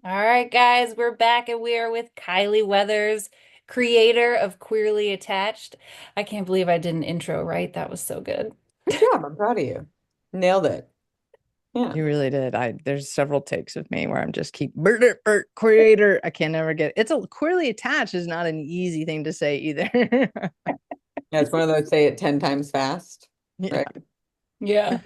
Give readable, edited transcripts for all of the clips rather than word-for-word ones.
All right, guys, we're back and we are with Kyleigh Weathers, creator of Queerly Attached. I can't believe I did an intro right. That was so good. Good job. I'm proud of you. Nailed it. Yeah. You really did. There's several takes of me where I'm just keep creator. I can never get it's a queerly attached is not an easy thing to say either. Yeah, it's one of those say it 10 times fast, Yeah. right? Yeah.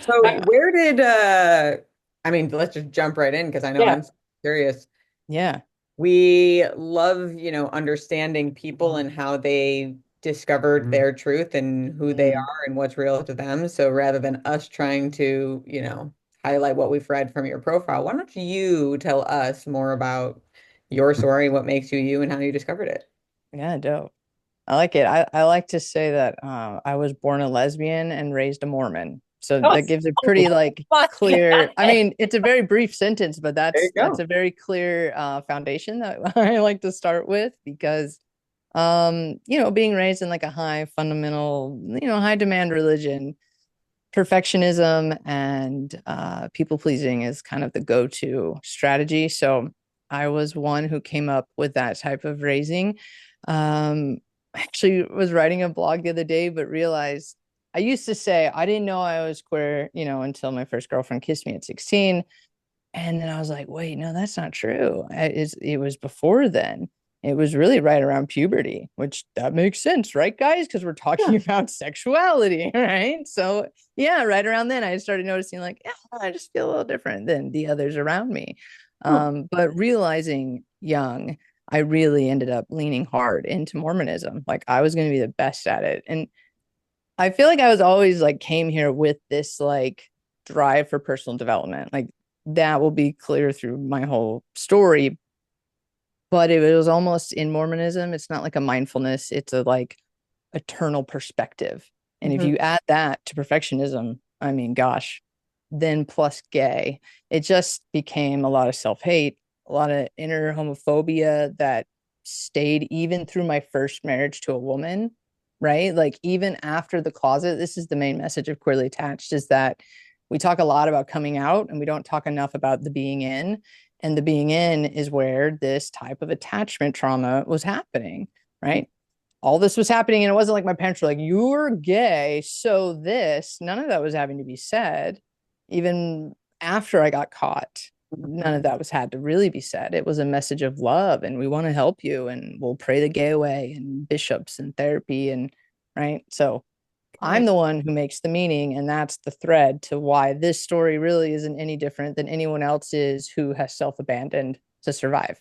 So I, where did I mean, let's just jump right in because I know yeah. I'm curious. Yeah. We love, understanding people and how they discovered their truth and who they Mm. are and what's real to them. So rather than us trying to, highlight what we've read from your profile, why don't you tell us more about your story, what makes you you, and how you discovered it? Yeah, dope. I like it. I like to say that I was born a lesbian and raised a Mormon. So Oh, that gives a pretty like my clear, I God. mean, it's a very brief sentence, but There you that's go. a very clear foundation that I like to start with because being raised in like a high fundamental, high demand religion, perfectionism and people pleasing is kind of the go-to strategy. So I was one who came up with that type of raising. I actually was writing a blog the other day, but realized I used to say I didn't know I was queer, until my first girlfriend kissed me at 16. And then I was like, wait, no, that's not true. It was before then. It was really right around puberty, which that makes sense, right, guys? Because we're Yeah. talking about sexuality, right? So, yeah, right around then, I started noticing, like, yeah, I just feel a little different than the others around me. Huh. But realizing young, I really ended up leaning hard into Mormonism. Like, I was going to be the best at it. And I feel like I was always like, came here with this, like, drive for personal development. Like, that will be clear through my whole story. But it was almost in Mormonism, it's not like a mindfulness, it's a like eternal perspective. And if Mhm. you add that to perfectionism, I mean, gosh, then plus gay, it just became a lot of self hate, a lot of inner homophobia that stayed even through my first marriage to a woman, right? Like, even after the closet, this is the main message of Queerly Attached is that we talk a lot about coming out and we don't talk enough about the being in. And the being in is where this type of attachment trauma was happening, right? All this was happening, and it wasn't like my parents were like, "You're gay, so this." None of that was having to be said. Even after I got caught, none of that was had to really be said. It was a message of love, and we want to help you, and we'll pray the gay away, and bishops and therapy, and right. So I'm Okay. the one who makes the meaning, and that's the thread to why this story really isn't any different than anyone else's who has self-abandoned to survive.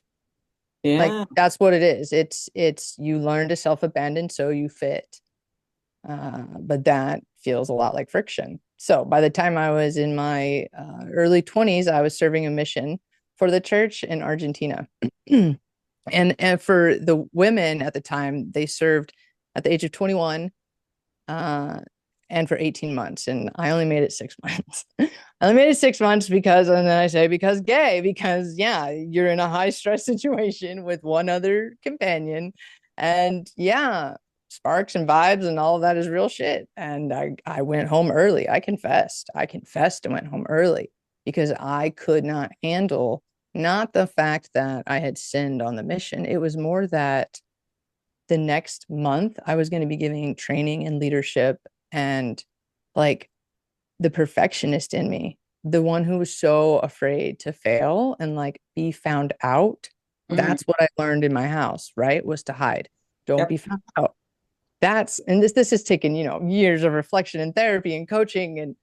Like, Yeah. that's what it is. It's you learn to self-abandon so you fit. But that feels a lot like friction. So by the time I was in my early 20s, I was serving a mission for the church in Argentina. And for the women at the time, they served at the age of 21 uh, and for 18 months. And I only made it 6 months. I only made it 6 months because, and then I say, because gay, because yeah, you're in a high stress situation with one other companion. And yeah, sparks and vibes and all of that is real shit. And I went home early. I confessed and went home early because I could not handle not the fact that I had sinned on the mission. It was more that the next month I was going to be giving training and leadership and like the perfectionist in me, the one who was so afraid to fail and like be found out. Mhm. That's what I learned in my house, right? Was to hide. Don't Yep. be found out. That's and this has taken, years of reflection and therapy and coaching and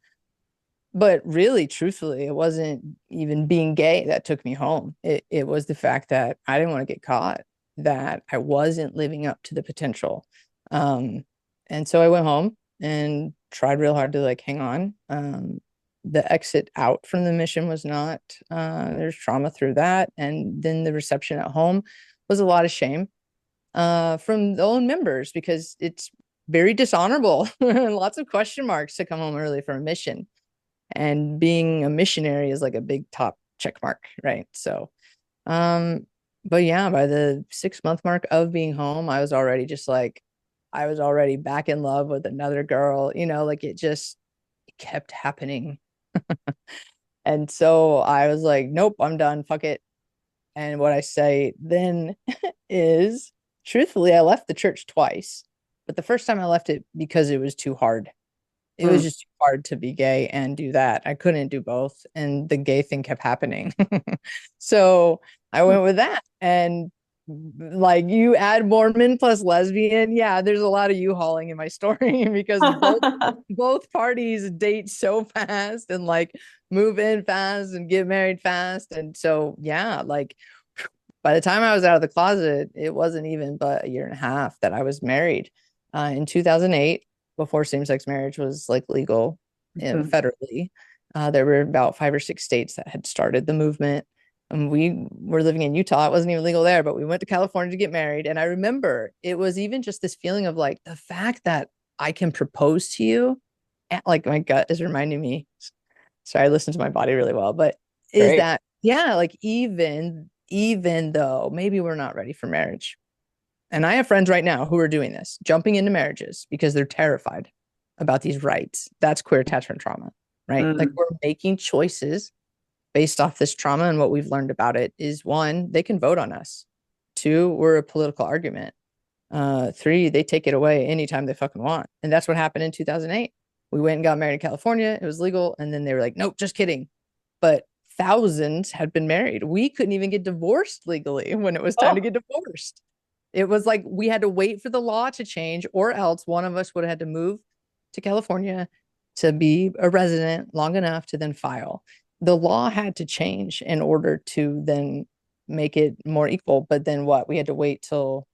but really truthfully, it wasn't even being gay that took me home. It was the fact that I didn't want to get caught, that I wasn't living up to the potential. Um, and so I went home and tried real hard to like hang on. The exit out from the mission was not, there's trauma through that. And then the reception at home was a lot of shame from the own members because it's very dishonorable. Lots of question marks to come home early for a mission, and being a missionary is like a big top check mark, right? So um but yeah, by the 6 month mark of being home, I was already just like, I was already back in love with another girl, like it kept happening. And so I was like, nope, I'm done, fuck it. And what I say then is, truthfully, I left the church twice, but the first time I left it because it was too hard. It was Mm. just too hard to be gay and do that. I couldn't do both, and the gay thing kept happening. So I went with that. And like, you add Mormon plus lesbian, yeah, there's a lot of U-hauling in my story because both parties date so fast and like move in fast and get married fast. And so yeah, like by the time I was out of the closet, it wasn't even but a year and a half that I was married in 2008, before same-sex marriage was like legal Mhm. federally. There were about 5 or 6 states that had started the movement. And we were living in Utah. It wasn't even legal there, but we went to California to get married. And I remember it was even just this feeling of like the fact that I can propose to you, like my gut is reminding me. Sorry, I listen to my body really well, but is Great. that, yeah, like even though maybe we're not ready for marriage. And I have friends right now who are doing this, jumping into marriages because they're terrified about these rights. That's queer attachment trauma, right? Like, Mm. we're making choices based off this trauma, and what we've learned about it is, one, they can vote on us. Two, we're a political argument. Three, they take it away anytime they fucking want. And that's what happened in 2008. We went and got married in California. It was legal. And then they were like, nope, just kidding. But thousands had been married. We couldn't even get divorced legally when it was time to Oh. get divorced. It was like we had to wait for the law to change, or else one of us would have had to move to California to be a resident long enough to then file. The law had to change in order to then make it more equal. But then what? We had to wait till,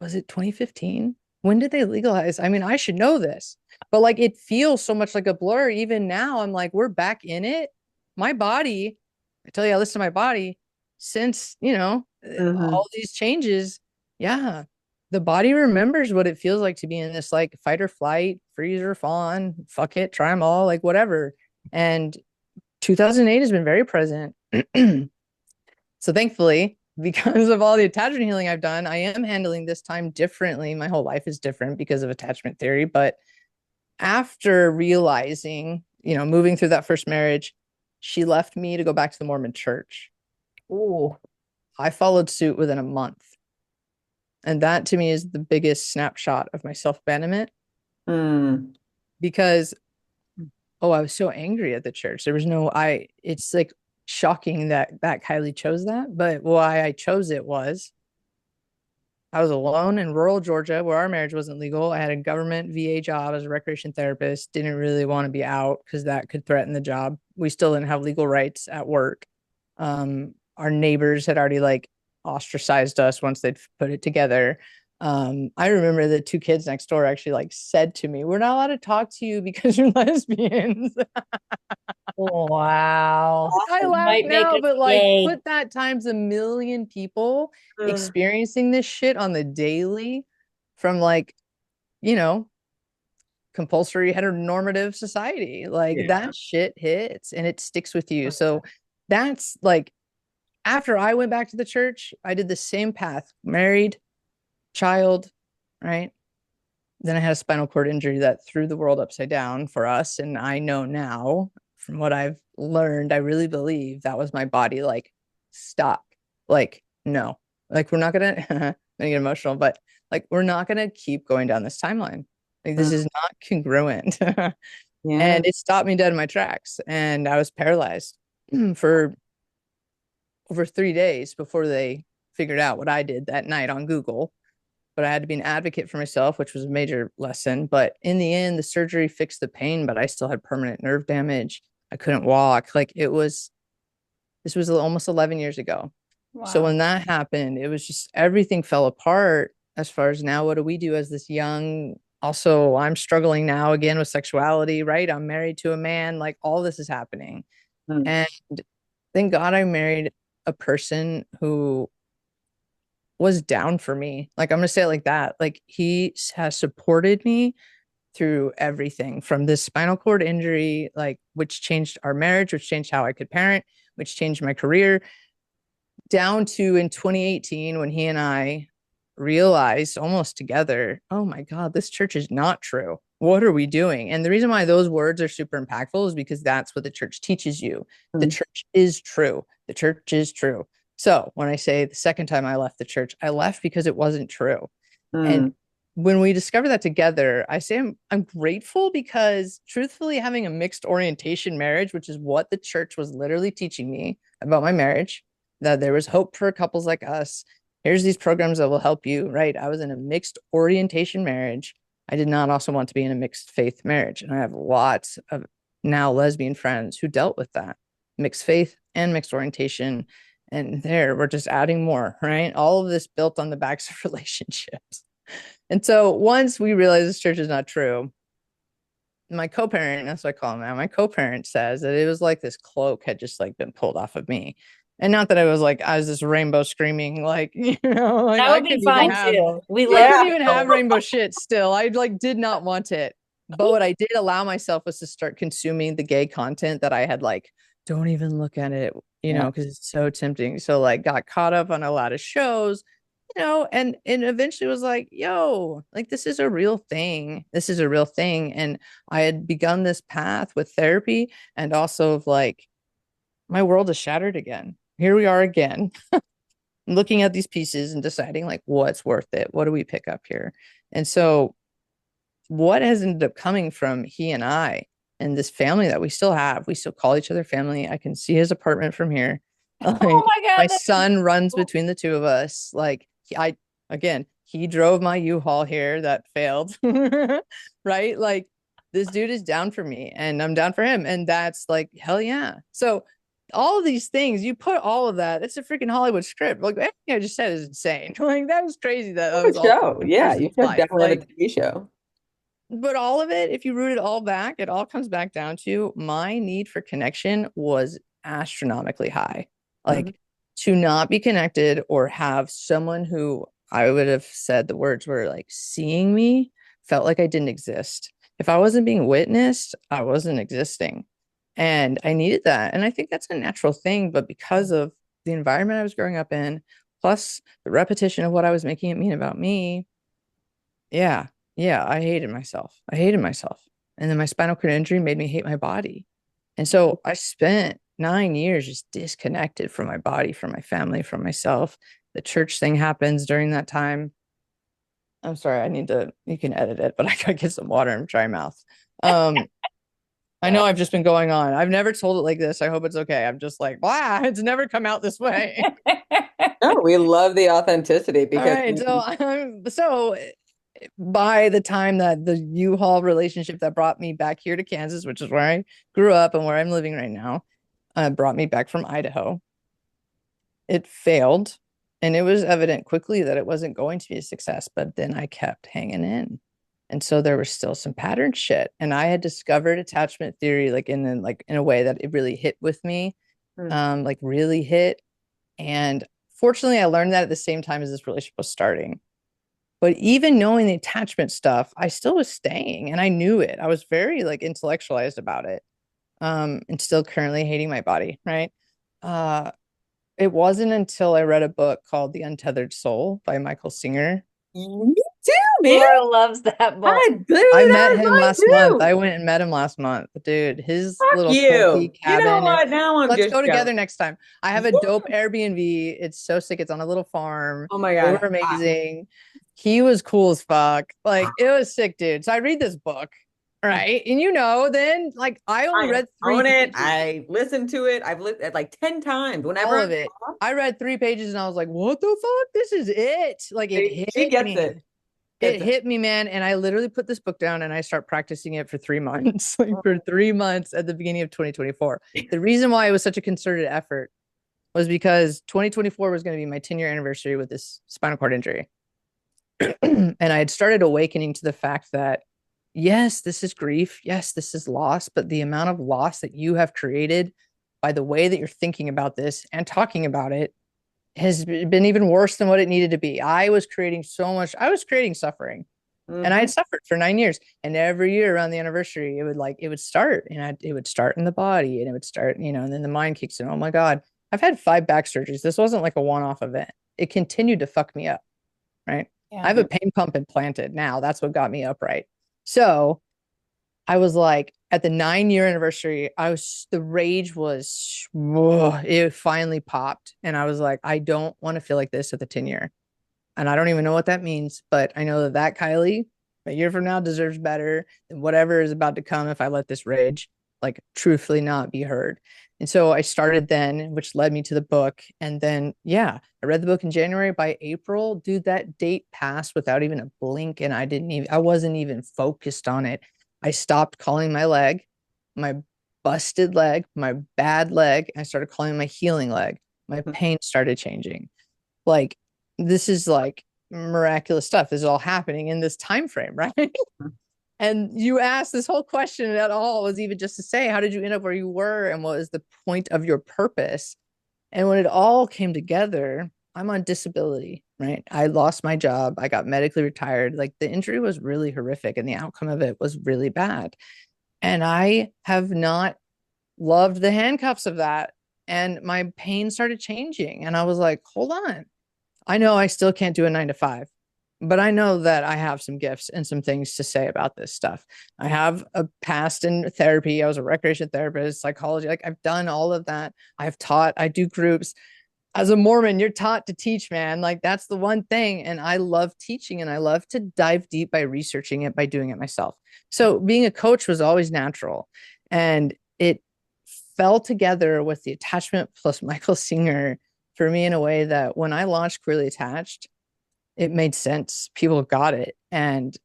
was it 2015? When did they legalize? I mean, I should know this, but like it feels so much like a blur. Even now, I'm like, we're back in it. My body, I tell you, I listen to my body since, Hmm. all these changes. Yeah. The body remembers what it feels like to be in this like fight or flight, freeze or fawn, fuck it, try them all, like whatever. And 2008 has been very present. So thankfully, because of all the attachment healing I've done, I am handling this time differently. My whole life is different because of attachment theory. But after realizing, moving through that first marriage, she left me to go back to the Mormon church. Ooh. I followed suit within a month. And that to me is the biggest snapshot of my self abandonment Mm. because, oh, I was so angry at the church. There was no, it's like shocking that Kyleigh chose that. But why I chose it was I was alone in rural Georgia where our marriage wasn't legal. I had a government VA job as a recreation therapist, didn't really want to be out because that could threaten the job. We still didn't have legal rights at work. Our neighbors had already like ostracized us once they'd put it together. I remember the two kids next door actually like said to me, "We're not allowed to talk to you because you're lesbians." Wow. I It laugh might make now, us but like gay. put that times a million people Uh, experiencing this shit on the daily from like, you know, compulsory heteronormative society. Like yeah. that shit hits and it sticks with you. So that's like after I went back to the church, I did the same path, married, child, right? Then I had a spinal cord injury that threw the world upside down for us. And I know now from what I've learned, I really believe that was my body like, stop. Like, no, like we're not gonna I'm gonna get emotional, but like we're not gonna keep going down this timeline. Like this Mm. is not congruent. Yeah. And it stopped me dead in my tracks. And I was paralyzed for over 3 days before they figured out what I did that night on Google. But I had to be an advocate for myself, which was a major lesson. But in the end, the surgery fixed the pain, but I still had permanent nerve damage. I couldn't walk. This was almost 11 years ago. So Wow. when that happened, it was just everything fell apart as far as now, what do we do as this young? Also, I'm struggling now again with sexuality, right? I'm married to a man, like all this is happening. Mm. And thank God I married a person who was down for me. Like I'm gonna say it like that. Like he has supported me through everything from this spinal cord injury, like which changed our marriage, which changed how I could parent, which changed my career, down to in 2018 when he and I realized almost together, oh my God, this church is not true. What are we doing? And the reason why those words are super impactful is because that's what the church teaches you. The Mm. church is true. The church is true. So when I say the second time I left the church, I left because it wasn't true. And Mm. when we discovered that together, I say I'm grateful because truthfully, having a mixed orientation marriage, which is what the church was literally teaching me about my marriage, that there was hope for couples like us. Here's these programs that will help you, right? I was in a mixed orientation marriage. I did not also want to be in a mixed faith marriage. And I have lots of now lesbian friends who dealt with that mixed faith and mixed orientation. And there, we're just adding more, right? All of this built on the backs of relationships. And so once we realized this church is not true, my co-parent, that's what I call him now, my co-parent says that it was like this cloak had just like been pulled off of me. And not that I was this rainbow screaming, like, like That I would be couldn't even fine have, too. We I like couldn't Yeah. even have rainbow shit still. I like did not want it. But what I did allow myself was to start consuming the gay content that I had like, don't even look at it, Yeah. because it's so tempting. So like got caught up on a lot of shows, and eventually was like, yo, like this is a real thing. This is a real thing. And I had begun this path with therapy and also of like my world is shattered again. Here we are again, looking at these pieces and deciding like what's worth it. What do we pick up here? And so what has ended up coming from he and I and this family that we still have, we still call each other family. I can see his apartment from here. Oh Like my my God, that is son runs cool. between the two of us. Like again, he drove my U-Haul here that failed. Right? Like this dude is down for me and I'm down for him. And that's like, hell yeah. So all of these things, you put all of that, it's a freaking Hollywood script. Like everything I just said is insane. Like that was crazy that that Have was a all show. a Yeah, you person's should life. definitely have a Like TV show. but all of it, if you root it all back, it all comes back down to my need for connection was astronomically high. Mhm. Like to not be connected or have someone who I would have said the words were like seeing me felt like I didn't exist. If I wasn't being witnessed, I wasn't existing. And I needed that. And I think that's a natural thing. But because of the environment I was growing up in, plus the repetition of what I was making it mean about me, yeah. Yeah. I hated myself. I hated myself. And then my spinal cord injury made me hate my body. And so I spent 9 years just disconnected from my body, from my family, from myself. The church thing happens during that time. I'm sorry, you can edit it, but I gotta get some water and dry mouth. Um, I know I've just been going on. I've never told it like this. I hope it's okay. I'm just like, wow, it's never come out this way. No, we love the authenticity All because right, so by the time that the U-Haul relationship that brought me back here to Kansas, which is where I grew up and where I'm living right now, brought me back from Idaho, it failed, and it was evident quickly that it wasn't going to be a success. But then I kept hanging in, and so there was still some pattern shit. And I had discovered attachment theory, like in a way that it really hit with me, Mm. like really hit. And fortunately, I learned that at the same time as this relationship was starting. But even knowing the attachment stuff, I still was staying and I knew it. I was very like intellectualized about it. And still currently hating my body, right? Uh, it wasn't until I read a book called The Untethered Soul by Michael Singer. Me too, man. Laura loves that book. I dude, I that met was him mine last month. too. I went and met him last month. Dude, his Fuck little culty you. You know cabin. what? Now I'm Let's just go jealous. together next time. I have a Yeah. dope Airbnb. It's so sick. It's on a little farm. Oh my They were God. amazing. He was cool as fuck. Like it was sick, dude. So I read this book, right? And then like I only I read three own it. pages, I listened to it. I've lived it like 10 times. Whenever all I'm of it. I read 3 pages and I was like, what the fuck? This is it. Like it she hit gets me. it. It Gets it. hit me, man. And I literally put this book down and I start practicing it for 3 months, like for 3 months at the beginning of 2024. The reason why it was such a concerted effort was because 2024 was going to be my 10-year anniversary with this spinal cord injury. And I had started awakening to the fact that, yes, this is grief. Yes, this is loss. But the amount of loss that you have created by the way that you're thinking about this and talking about it has been even worse than what it needed to be. I was creating suffering. And I Mhm. had suffered for 9 years. And every year around the anniversary, it would start, and it would start in the body, and it would start, and then the mind kicks in. Oh my God, I've had 5 back surgeries. This wasn't like a one-off event. It continued to fuck me up, right? I Yeah. have a pain pump implanted now. That's what got me upright. So I was like, at the 9 year anniversary, the rage was, whoa, it finally popped. And I was like, I don't want to feel like this at the 10 year. And I don't even know what that means, but I know that Kyleigh, a year from now, deserves better than whatever is about to come if I let this rage, like, truthfully not be heard. And so I started then, which led me to the book. And then, yeah, I read the book in January. By April, dude, that date passed without even a blink. And I wasn't even focused on it. I stopped calling my leg, my busted leg, my bad leg. And I started calling my healing leg. My pain started changing. Like, this is like miraculous stuff. This is all happening in this time frame, right? And you asked this whole question at all was even just to say, how did you end up where you were and what is the point of your purpose? And when it all came together, I'm on disability, right? I lost my job. I got medically retired. Like, the injury was really horrific and the outcome of it was really bad. And I have not loved the handcuffs of that. And my pain started changing. And I was like, hold on. I know I still can't do a 9 to 5, but I know that I have some gifts and some things to say about this stuff. I have a past in therapy. I was a recreation therapist, psychology. Like, I've done all of that. I've taught, I do groups. As a Mormon, you're taught to teach, man. Like, that's the one thing. And I love teaching and I love to dive deep by researching it, by doing it myself. So being a coach was always natural. And it fell together with the attachment plus Michael Singer for me in a way that when I launched Queerly Attached, it made sense. People got it. And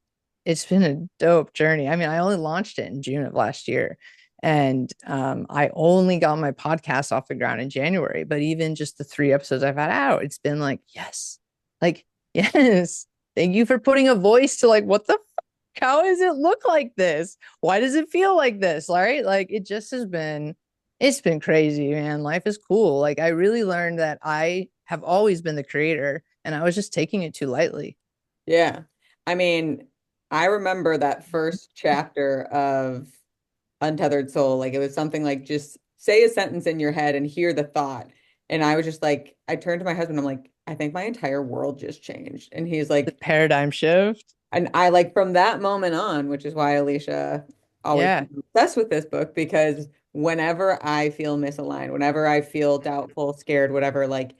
it's been a dope journey. I mean, I only launched it in June of last year. And I only got my podcast off the ground in January. But even just the 3 episodes I've had out, it's been like, yes, like, yes. Thank you for putting a voice to, like, what the fuck? How does it look like this? Why does it feel like this? All right. Like, it just has been, it's been crazy, man. Life is cool. Like, I really learned that I have always been the creator and I was just taking it too lightly. Yeah. I mean, I remember that first chapter of Untethered Soul. Like, it was something like, just say a sentence in your head and hear the thought. And I was just like, I turned to my husband, I'm like, I think my entire world just changed. And he's The like, paradigm shift. and I like from that moment on, which is why Alicia always Yeah. becomes obsessed with this book, because whenever I feel misaligned, whenever I feel doubtful, scared, whatever, like,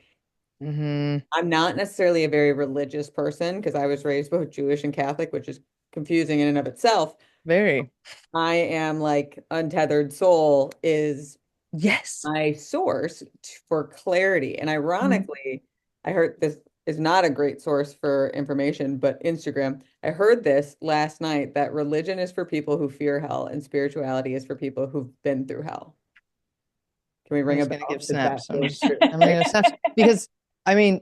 Mm-hmm. I'm not necessarily a very religious person because I was raised both Jewish and Catholic, which is confusing in and of itself. Very. I am like, Untethered Soul is Yes. my source for clarity. And Mhm. ironically, I heard this is not a great source for information, but Instagram. I heard this last night that religion is for people who fear hell and spirituality is for people who've been through hell. Can we I'm ring a just gonna give bell? Because that snaps. I'm is just, true, I'm gonna right? give snaps because, I mean,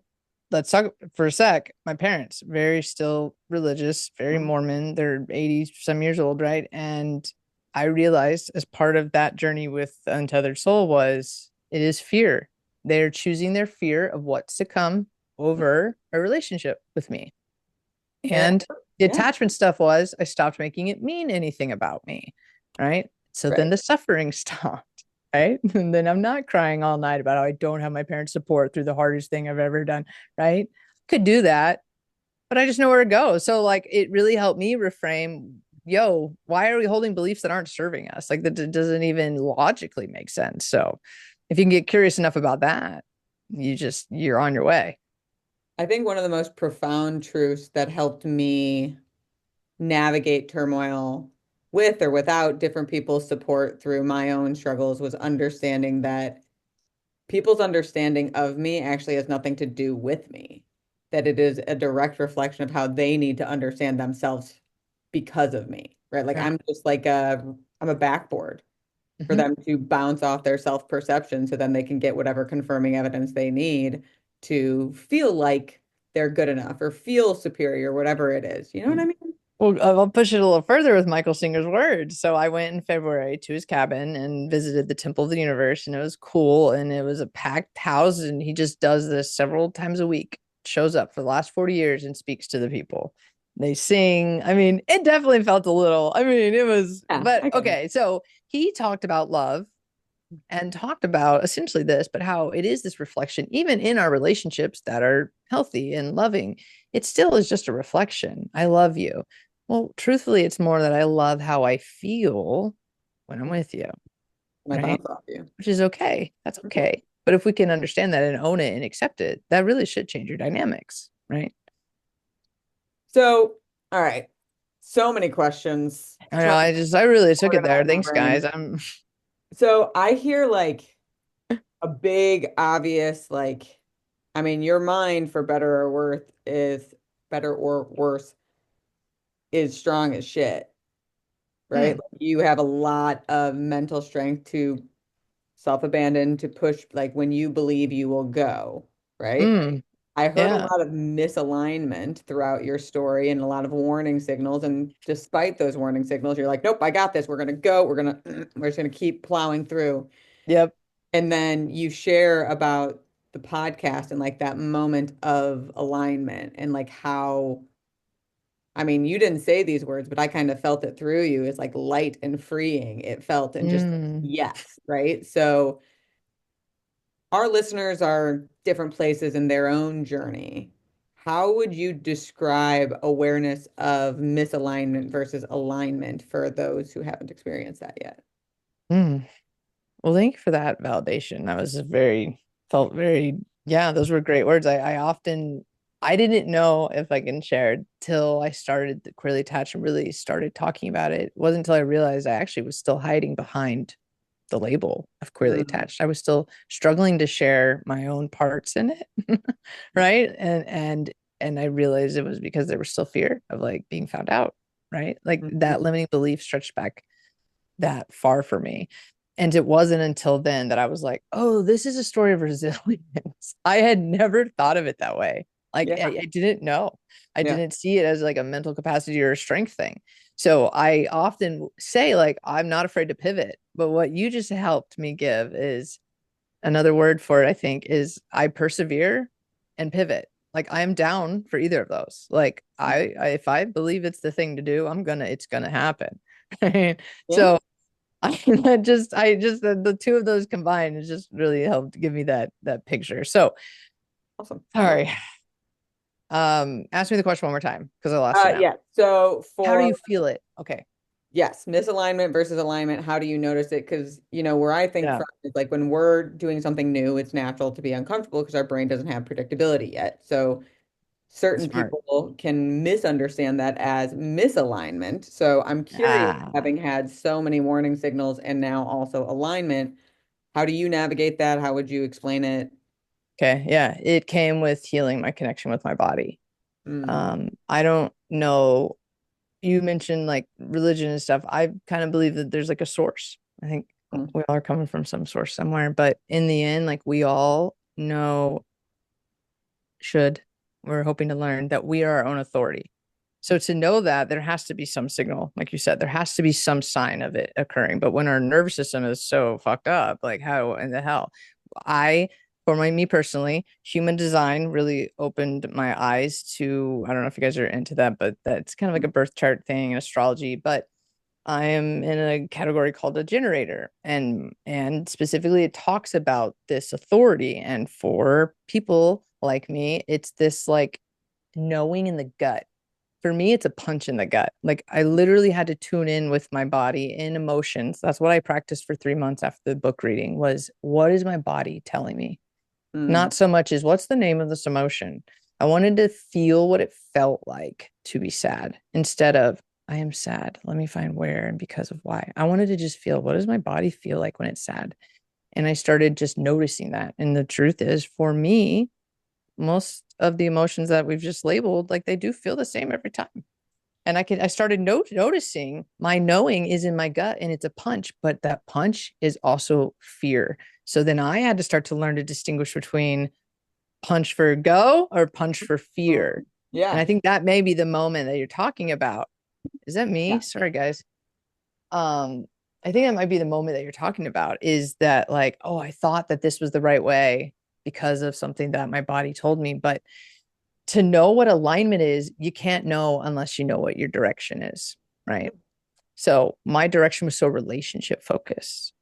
let's talk for a sec. My parents, very still religious, very Mhm. Mormon. They're 80 some years old, right? And I realized as part of that journey with the Untethered Soul was it is fear. They're choosing their fear of what's to come over a relationship with me. And And the yeah, attachment stuff was I stopped making it mean anything about me. Right. So then right. the suffering stopped. Right. And then I'm not crying all night about how I don't have my parents' support through the hardest thing I've ever done. Right. Could do that, but I just know where to go. So, like, it really helped me reframe, yo, why are we holding beliefs that aren't serving us? Like, that doesn't even logically make sense. So if you can get curious enough about that, you're on your way. I think one of the most profound truths that helped me navigate turmoil with or without different people's support through my own struggles was understanding that people's understanding of me actually has nothing to do with me, that it is a direct reflection of how they need to understand themselves because of me, right? Like, Right. I'm just like I'm a backboard for Mhm. them to bounce off their self-perception so then they can get whatever confirming evidence they need to feel like they're good enough or feel superior, whatever it is. You know what I mean? Well, I'll push it a little further with Michael Singer's words. So I went in February to his cabin and visited the Temple of the Universe, and it was cool. And it was a packed house, and he just does this several times a week. Shows up for the last 40 years and speaks to the people. They sing. I mean, it definitely felt a little. I mean, it was, Yeah, but I get it. okay. So he talked about love and talked about essentially this, but how it is this reflection, even in our relationships that are healthy and loving, it still is just a reflection. I love you. Well, truthfully, it's more that I love how I feel when I'm with you, And I right? bounce off you. Which is okay. That's Okay. okay. But if we can understand that and own it and accept it, that really should change your dynamics, right? So, all right. So many questions. I know. Trying I really to took it there. organize my Thanks, guys. brain. I'm, So I hear like a big, obvious, like, I mean, your mind for better or worse is strong as shit, right? mm, Like, you have a lot of mental strength to self-abandon, to push, like when you believe you will go, right? mm, I heard a yeah. lot of misalignment throughout your story and a lot of warning signals. And despite those warning signals, you're like, nope, I got this. We're gonna go. We're just gonna keep plowing through. Yep. And then you share about the podcast and like that moment of alignment and like how, I mean, you didn't say these words, but I kind of felt it through you. It's like light and freeing. It felt and just Mm, yes, right? So our listeners are different places in their own journey. How would you describe awareness of misalignment versus alignment for those who haven't experienced that yet? mm. Well, thank you for that validation. That was felt very, yeah, those were great words. I didn't know if I can share till I started the Queerly Attached and really started talking about it. It wasn't until I realized I actually was still hiding behind the label of Queerly Mm, Attached. I was still struggling to share my own parts in it. Right. And I realized it was because there was still fear of like being found out. Right. Like mhm. that limiting belief stretched back that far for me. And it wasn't until then that I was like, oh, this is a story of resilience. I had never thought of it that way. Like Yeah, I didn't know. I yeah. didn't see it as like a mental capacity or a strength thing. So I often say, like, I'm not afraid to pivot. But what you just helped me give is another word for it, I think, is I persevere and pivot. Like I'm down for either of those. Like I if I believe it's the thing to do, it's gonna happen. Right. Yeah. So I just the two of those combined has just really helped give me that picture. So Awesome. sorry. Ask me the question one more time because I lost you now. Yeah. So How do for you feel it? Okay. yes, misalignment versus alignment, how do you notice it? Because, where I think Yeah, from is like when we're doing something new, it's natural to be uncomfortable because our brain doesn't have predictability yet. So certain smart. people can misunderstand that as misalignment. So I'm curious, Ah, having had so many warning signals and now also alignment, how do you navigate that? How would you explain it? okay. Yeah. It came with healing my connection with my body. Mm, I don't know. You mentioned like religion and stuff. I kind of believe that there's like a source. I think mm, we all are coming from some source somewhere, but in the end, like we all know should, we're hoping to learn that we are our own authority. So to know that there has to be some signal, like you said, there has to be some sign of it occurring. But when our nervous system is so fucked up, like how in the hell? I, for me personally, human design really opened my eyes to, I don't know if you guys are into that, but that's kind of like a birth chart thing in astrology. But I am in a category called a generator, and specifically it talks about this authority. And for people like me, it's this like knowing in the gut. For me, it's a punch in the gut. Like I literally had to tune in with my body in emotions. That's what I practiced for 3 months after the book reading was what is my body telling me? mm, Not so much as what's the name of this emotion. I wanted to feel what it felt like to be sad instead of I am sad. Let me find where and because of why. I wanted to just feel what does my body feel like when it's sad? And I started just noticing that. And the truth is, for me, most of the emotions that we've just labeled, like they do feel the same every time. And I started noticing my knowing is in my gut and it's a punch, but that punch is also fear. So then I had to start to learn to distinguish between punch for go or punch for mm. fear. And Yeah. I think that may be the moment that you're talking about. Is that Yeah. me? Sorry, guys. Um, I think that might be the moment that you're talking about is that like, oh, I thought that this was the right way because of something that my body told me. But to know what alignment is, you can't know unless you know what your direction is, right? So my direction was so relationship focused.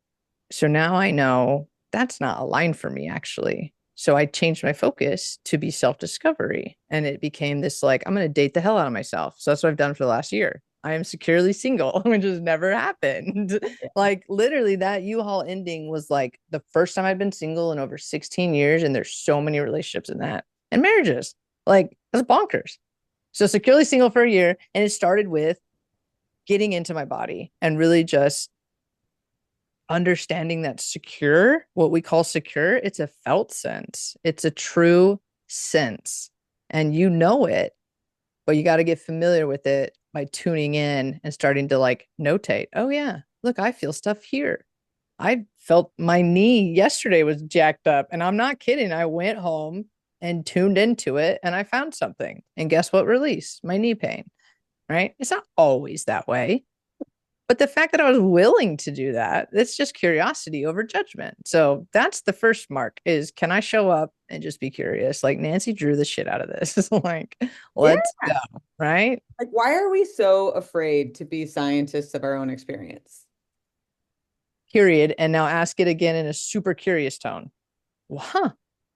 So now I know that's not aligned for me, actually. So I changed my focus to be self-discovery. And it became this like, I'm going to date the hell out of myself. So that's what I've done for the last year. I am securely single, which has never happened. Like literally that U-Haul ending was like the first time I've been single in over 16 years. And there's so many relationships in that and marriages. Like that's bonkers. So securely single for a year. And it started with getting into my body and really just understanding that secure, what we call secure, it's a felt sense. It's a true sense. And you know it, but you got to get familiar with it by tuning in and starting to like notate. Oh, yeah, look, I feel stuff here. I felt my knee yesterday was jacked up. And I'm not kidding. I went home and tuned into it and I found something. And guess what released? My knee pain, right? It's not always that way. But the fact that I was willing to do that, it's just curiosity over judgment. So that's the first mark is can I show up and just be curious? Like Nancy drew the shit out of this. Like, Yeah. let's go. Right. Like, why are we so afraid to be scientists of our own experience? Period. And now ask it again in a super curious tone. Huh.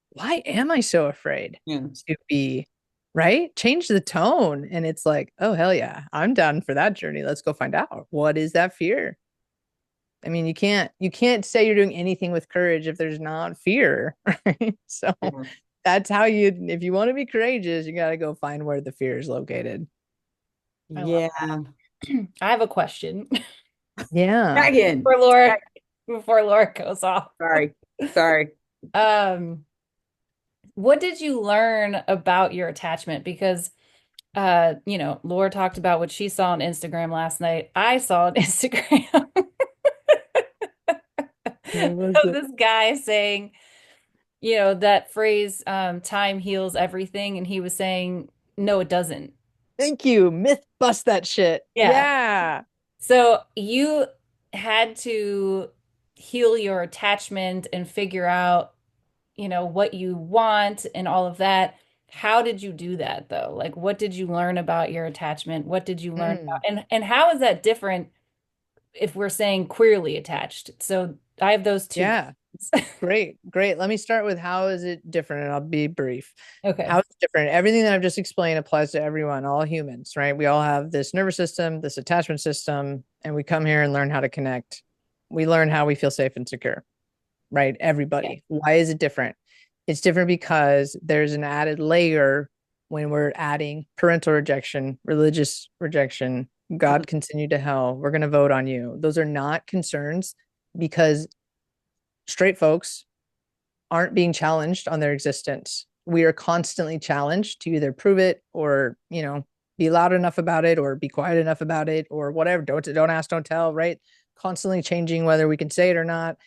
Why am I so afraid Yeah. to be right? Change the tone. And it's like, oh, hell yeah, I'm down for that journey. Let's go find out. What is that fear? I mean, you can't say you're doing anything with courage if there's not fear, right? So Yeah. that's how you if you want to be courageous, you got to go find where the fear is located. I love Yeah. that. I have a question Yeah. Dragon. for Laura before Laura goes off. Sorry. Sorry. Um, what did you learn about your attachment? Because Laura talked about what she saw on Instagram last night. I saw on Instagram What was of it? this guy saying, that phrase, time heals everything, and he was saying, no, it doesn't. Thank you. Myth bust that shit. Yeah. Yeah. So you had to heal your attachment and figure out, what you want and all of that. How did you do that though? Like, what did you learn about your attachment? What did you learn about, Mm, and how is that different if we're saying queerly attached? So I have those two yeah. questions. Great. Great. Let me start with how is it different? And I'll be brief. Okay. How it's different. Everything that I've just explained applies to everyone, all humans, right? We all have this nervous system, this attachment system, and we come here and learn how to connect. We learn how we feel safe and secure, right? Yeah. Everybody. Why is it different? It's different because there's an added layer when we're adding parental rejection, religious rejection, Mhm. God continue to hell, we're going to vote on you. Those are not concerns because straight folks aren't being challenged on their existence. We are constantly challenged to either prove it or, be loud enough about it or be quiet enough about it or whatever. Don't ask, don't tell, right? Constantly changing whether we can say it or not.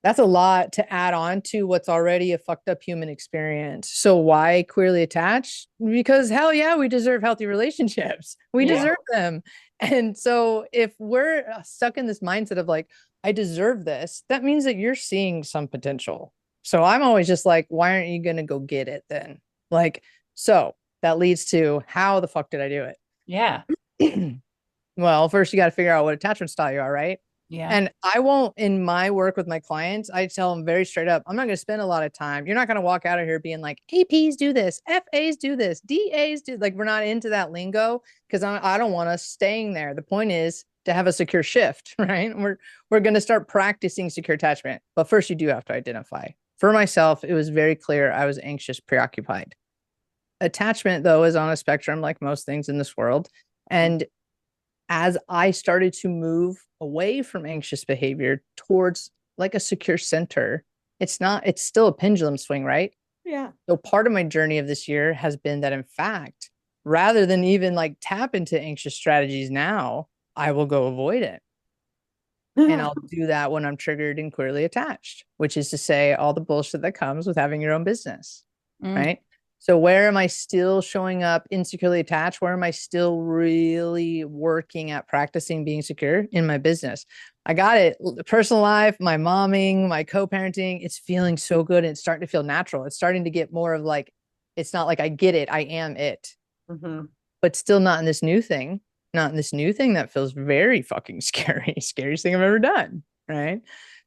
That's a lot to add on to what's already a fucked up human experience. So why queerly attached? Because hell yeah, we deserve healthy relationships. We Yeah. deserve them. And so if we're stuck in this mindset of like, I deserve this, that means that you're seeing some potential. So I'm always just like, why aren't you going to go get it then? Like, so that leads to how the fuck did I do Yeah. it? Well, first you got to figure out what attachment style you are, right? Yeah. And I won't, in my work with my clients, I tell them very straight up, I'm not going to spend a lot of time. You're not going to walk out of here being like, APs do this, FAs do this, DAs do, like, we're not into that lingo because I don't want us staying there. The point is to have a secure shift, right? We're going to start practicing secure attachment. But first, you do have to identify. For myself, it was very clear I was anxious, preoccupied. Attachment, though, is on a spectrum like most things in this world. And as I started to move away from anxious behavior towards like a secure center, it's still a pendulum swing, right? Yeah. So part of my journey of this year has been that, in fact, rather than even like tap into anxious strategies now, I will go avoid it. And I'll do that when I'm triggered and queerly attached, which is to say, all the bullshit that comes with having your own business, Mm. right? So, where am I still showing up insecurely attached? Where am I still really working at practicing being secure in my business? I got it. Personal life, my momming, my co parenting, it's feeling so good. And it's starting to feel natural. It's starting to get more of like, it's not like I get it, I am it, Mhm. but still not in this new thing, not in this new thing that feels very fucking scary, scariest thing I've ever done. Right.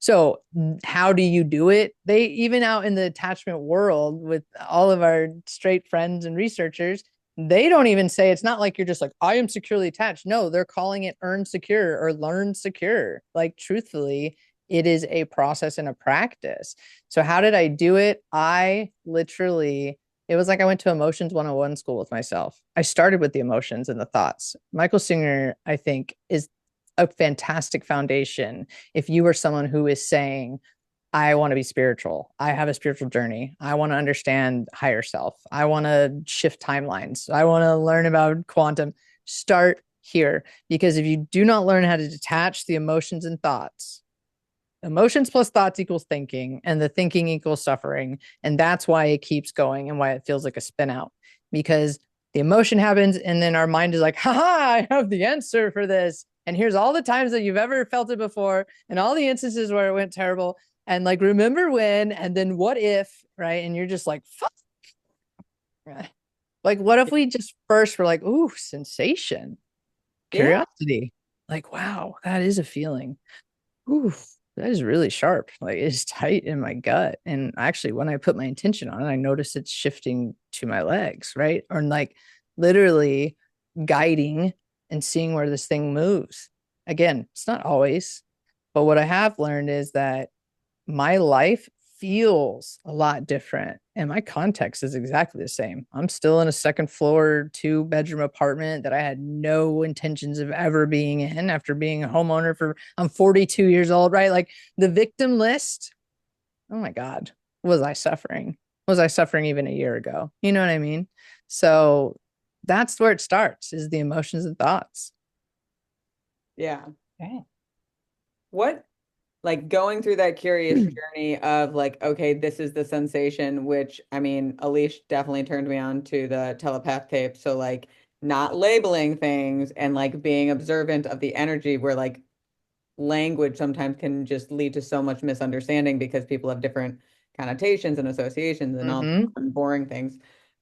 So how do you do it? They, even out in the attachment world with all of our straight friends and researchers, they don't even say, it's not like you're just like, I am securely attached. No, they're calling it earn secure or learn secure. Like, truthfully, it is a process and a practice. So how did I do it? I literally, it was like I went to emotions 101 school with myself. I started with the emotions and the thoughts. Michael Singer, I think, is a fantastic foundation if you are someone who is saying, I want to be spiritual. I have a spiritual journey. I want to understand higher self. I want to shift timelines. I want to learn about quantum. Start here, because if you do not learn how to detach the emotions and thoughts, emotions plus thoughts equals thinking, and the thinking equals suffering. And that's why it keeps going and why it feels like a spin out, because the emotion happens and then our mind is like, haha, I have the answer for this. And here's all the times that you've ever felt it before and all the instances where it went terrible. And like, remember when, and then what if, right? And you're just like, fuck. Like, what if we just first were like, ooh, sensation, Yeah. curiosity, like, wow, that is a feeling. Ooh, that is really sharp. Like, it's tight in my gut. And actually, when I put my intention on it, I notice it's shifting to my legs, right? Or like literally guiding and seeing where this thing moves. Again, it's not always, but what I have learned is that my life feels a lot different and my context is exactly the same. I'm still in a second floor, 2-bedroom apartment that I had no intentions of ever being in after being a homeowner for, I'm 42 years old, right? Like, the victim list. Oh my God. Was I suffering? Was I suffering even a year ago? You know what I mean? So that's where it starts, is the emotions and thoughts. Yeah. Okay. What, like going through that curious journey of like, okay, this is the sensation, which I mean, Alicia definitely turned me on to the telepath tape. So like not labeling things and like being observant of the energy, where like language sometimes can just lead to so much misunderstanding because people have different connotations and associations and all Mm-hmm. the boring things.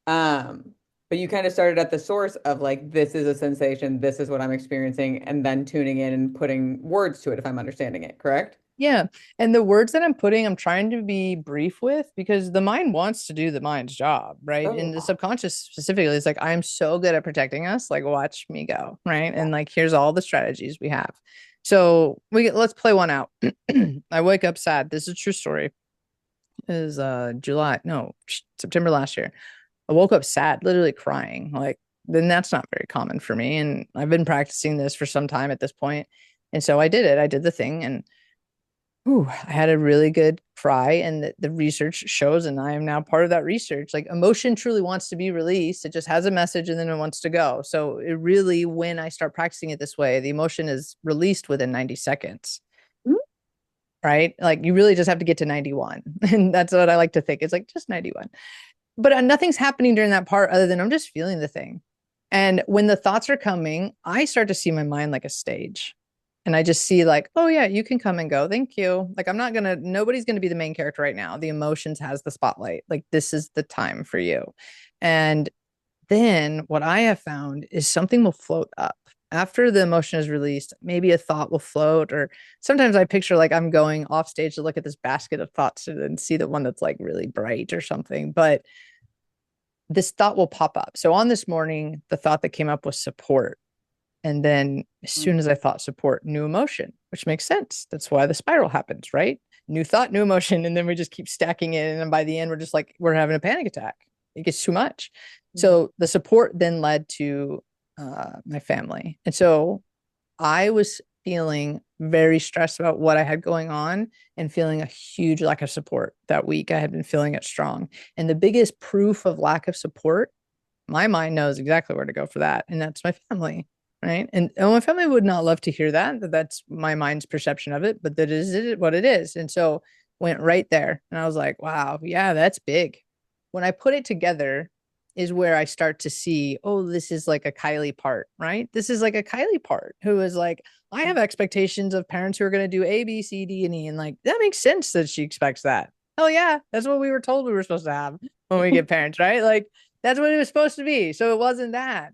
Um, but you kind of started at the source of like, this is a sensation, this is what I'm experiencing, and then tuning in and putting words to it if I'm understanding it, correct? Yeah. And the words that I'm putting, I'm trying to be brief with, because the mind wants to do the mind's job, right? Oh, And the subconscious specifically is like, I'm so good at protecting us. Like, watch me go, right? yeah. And like, here's all the strategies we have. So let's play one out. I wake up sad. This is a true story. It is July, no, September last year. I woke up sad, literally crying. Like, then that's not very common for me. And I've been practicing this for some time at this point. And so I did it. I did the thing, and whew, I had a really good cry, and the research shows, and I am now part of that research. Like, emotion truly wants to be released. It just has a message and then it wants to go. So it really, when I start practicing it this way, the emotion is released within 90 seconds, right? Like, you really just have to get to 91. And that's what I like to think. It's like just 91. But nothing's happening during that part other than I'm just feeling the thing. And when the thoughts are coming, I start to see my mind like a stage. And I just see like, oh yeah, you can come and go. Thank you. Like, I'm not gonna, nobody's gonna be the main character right now. The emotions has the spotlight. Like, this is the time for you. And then what I have found is something will float up. After the emotion is released, maybe a thought will float, or sometimes I picture like I'm going off stage to look at this basket of thoughts and then see the one that's like really bright or something. But this thought will pop up. So on this morning, the thought that came up was support. And then as soon as I thought support, new emotion, which makes sense. That's why the spiral happens, right? New thought, new emotion. And then we just keep stacking it. And then by the end, we're just like, we're having a panic attack. It gets too much. So the support then led to my family. And so I was feeling very stressed about what I had going on and feeling a huge lack of support that week. I had been feeling it strong. And the biggest proof of lack of support, my mind knows exactly where to go for that. And that's my family. Right. And my family would not love to hear that. That's my mind's perception of it, but that is what it is. And so went right there. And I was like, wow, yeah, that's big. When I put it together is where I start to see, oh, this is like a Kyleigh part, right? This is like a Kyleigh part who is like, I have expectations of parents who are going to do A, B, C, D, and E. And like, that makes sense that she expects that. Oh, yeah. That's what we were told we were supposed to have when we get parents, right? Like, that's what it was supposed to be. So it wasn't that.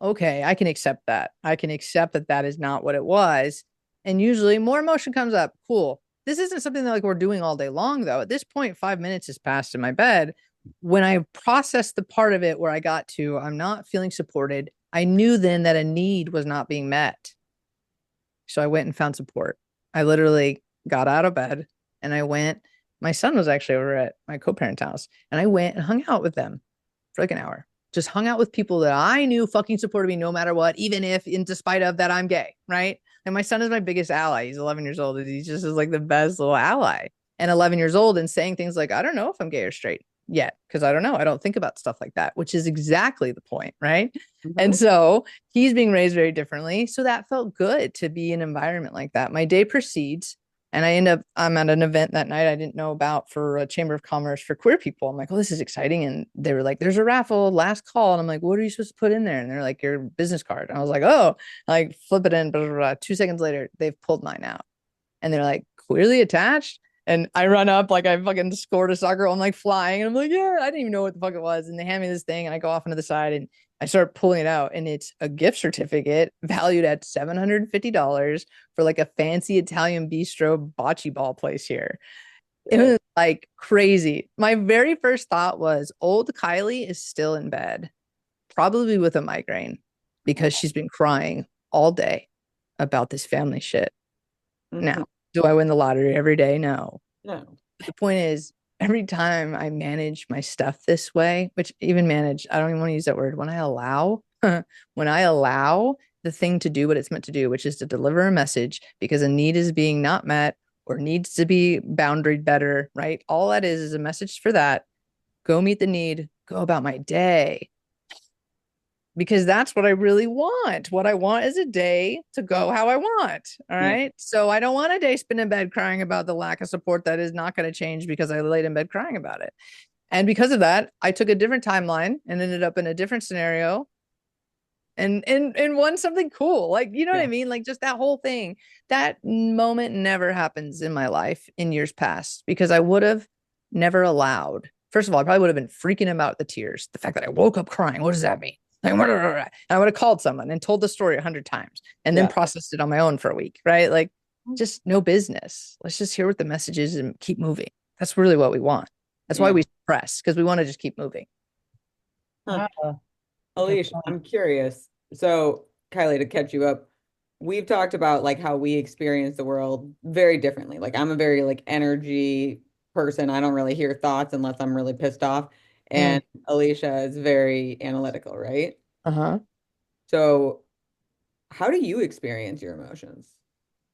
Okay, I can accept that. I can accept that that is not what it was. And usually more emotion comes up. Cool. this isn't something that like we're doing all day long though. At this point, 5 minutes has passed in my bed. When I processed the part of it where I got to, I'm not feeling supported. I knew then that a need was not being met. So I went and found support. I literally got out of bed and I went. My son was actually over at my co-parent's house, and I went and hung out with them for like an hour. Just hung out with people that I knew fucking supported me no matter what, even if in despite of that I'm gay, right? And my son is my biggest ally. He's 11 years old, and he just is like the best little ally. And 11 years old and saying things like, I don't know if I'm gay or straight yet, because I don't know. I don't think about stuff like that, which is exactly the point, right? And Mhm. so he's being raised very differently. So that felt good to be in an environment like that. My day proceeds, and I'm at an event that night I didn't know about for a Chamber of Commerce for queer people. I'm like, oh, this is exciting. And they were like, there's a raffle, last call. And I'm like, what are you supposed to put in there? And they're like, your business card. And I was like, oh, like flip it in. Blah, blah, blah. 2 seconds later, they've pulled mine out. And they're like, queerly attached. And I run up like I fucking scored a soccer goal. I'm like flying. And I'm like, yeah, I didn't even know what the fuck it was. And they hand me this thing and I go off into the side and I start pulling it out. And it's a gift certificate valued at $750 for like a fancy Italian bistro bocce ball place here. It Yeah. was like crazy. My very first thought was old Kyleigh is still in bed, probably with a migraine because she's been crying all day about this family shit. Mhm. Now, do I win the lottery every day? No. No. But the point is, every time I manage my stuff this way, which even manage, I don't even want to use that word, when I allow, when I allow the thing to do what it's meant to do, which is to deliver a message because a need is being not met or needs to be boundaried better, right? All that is a message for that. Go meet the need, go about my day because that's what I really want. What I want is a day to go how I want. All Yeah. right. So I don't want a day spent in bed crying about the lack of support that is not going to change because I laid in bed crying about it. And because of that, I took a different timeline and ended up in a different scenario and won something cool. Like, you know what I Yeah. mean? Like just that whole thing. That moment never happens in my life in years past because I would have never allowed. First of all, I probably would have been freaking about the tears. The fact that I woke up crying, what does that mean? Like, and I would have called someone and told the story 100 times and then Yeah. processed it on my own for a week, right? Like, just no business. Let's just hear what the message is and keep moving. That's really what we want. That's why Yeah. we suppress because we want to just keep moving. Huh. Oh, good Alicia, point. I'm curious. So, Kyleigh, to catch you up, we've talked about like how we experience the world very differently. Like I'm a very like energy person. I don't really hear thoughts unless I'm really pissed off. Mm. And Alicia is very analytical, right? Uh-huh. So, how do you experience your emotions?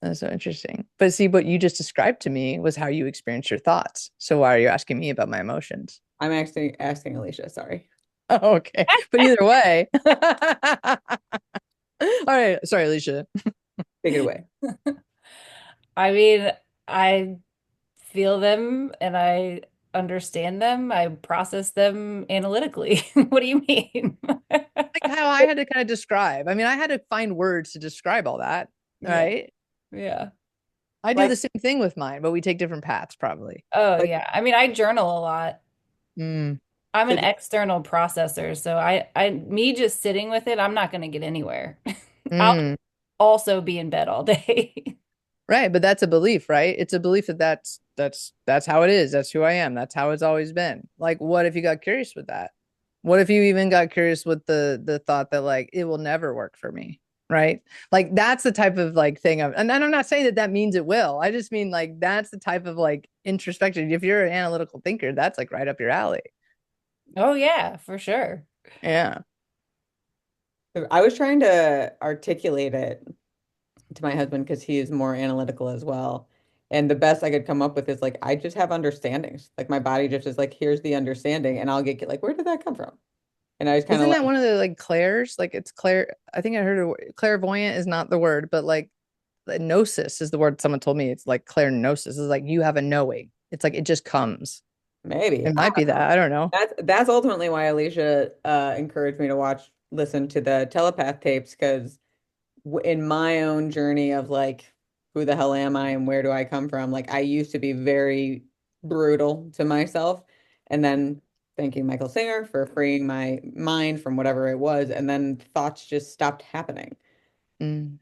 That's so interesting. But see, what you just described to me was how you experience your thoughts. So why are you asking me about my emotions? I'm actually asking Alicia, sorry. Oh, okay. But either way. All right. Sorry, Alicia. Take it away. I mean, I feel them and I understand them. I process them analytically. What do you mean? Like how I had to kind of describe. I mean, I had to find words to describe all that. Yeah. Right. Yeah. I do Like the same thing with mine, but we take different paths probably. Oh, like yeah. I mean, I journal a lot. Mm. I'm so an external processor, so me just sitting with it, I'm not going to get anywhere. I'll Mm. also be in bed all day. Right, but that's a belief, right? It's a belief that that's how it is. That's who I am. That's how it's always been. Like, what if you got curious with that? What if you even got curious with the thought that like it will never work for me, right? Like that's the type of like thing of, and I'm not saying that that means it will. I just mean like that's the type of like introspection. If you're an analytical thinker, that's like right up your alley. Oh, yeah, for sure. Yeah. I was trying to articulate it to my husband because he is more analytical as well. And the best I could come up with is like, I just have understandings. Like my body just is like, here's the understanding. And I'll get like, where did that come from? And I just kind of Isn't that like, one of the like clairs? Like it's clair. I think I heard clairvoyant is not the word, but like gnosis is the word someone told me. It's like clairgnosis. It's like you have a knowing. It's like it just comes. maybe. It I might be don't know. that. I don't know. That's ultimately why Alicia encouraged me to listen to the telepath tapes because in my own journey of like, who the hell am I and where do I come from? Like I used to be very brutal to myself. And then thanking Michael Singer for freeing my mind from whatever it was. And then thoughts just stopped happening. Mhm.